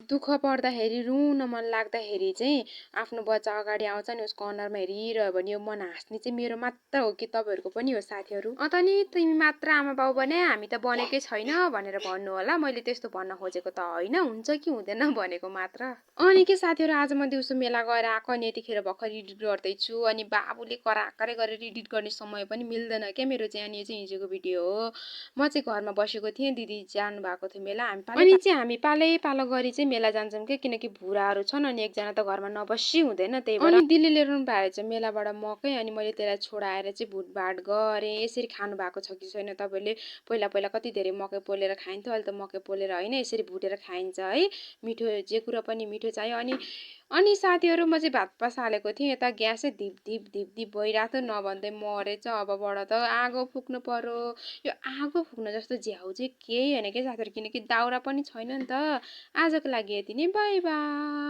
दुःख पर्दाखेरि रुन मन लाग्दाखेरि चाहिँ आफ्नो बच्चा अगाडि आउँछ नि उसको अनुहारमा हेरिरह्यो भने यो मन हाँस्ने चाहिँ मेरो मात्र हो कि तपाईँहरूको पनि हो साथीहरू? अन्त नि तिमी मात्र आमा बाउ बने हामी त बनेकै छैन भनेर भन्नु होला। मैले त्यस्तो भन्न खोजेको त होइन, हुन्छ कि हुँदैन भनेको मात्र। अनि के साथीहरू, आज म दिउँसो मेला गएर आएको अनि यतिखेर भर्खर एडिट गर्दैछु अनि बाबुले कराकरै गरेर एडिट गर्ने समय पनि मिल्दैन क्या मेरो चाहिँ। अनि यो चाहिँ हिजोको भिडियो हो। म चाहिँ घरमा बसेको थिएँ, दिदी जानु भएको थियो मेला। हामी पालै पालो गरी चाहिँ मेला जान्छौँ क्या, किनकि भुराहरू छन् अनि एकजना त घरमा नबसी हुँदैन, त्यही भएर। अनि दिदीले लिएर भाइ चाहिँ मेलाबाट मकै, अनि मैले त्यसलाई छोडाएर चाहिँ भुटभाट गरेँ। यसरी खानु भएको छ कि छैन तपाईँले? पहिला पहिला कति धेरै मकै पोलेर खाइन्थ्यो, अहिले त मकै पोलेर होइन यसरी भुटेर खाइन्छ है। मिठो, जे कुरा पनि मिठो चाहियो। अनि साथीहरू, म चाहिँ भात पसालेको थिएँ, यता ग्यासै धिप धिप धिप धिप भइरहेको थियो, नभन्दै मरेछ। अबबाट त आगो फुक्नु पर्यो। यो आगो फुक्नु जस्तो झ्याउ चाहिँ केही होइन क्या साथीहरू, किनकि दाउरा पनि छैन नि त। आजको लागि यति नै, बाई बाई।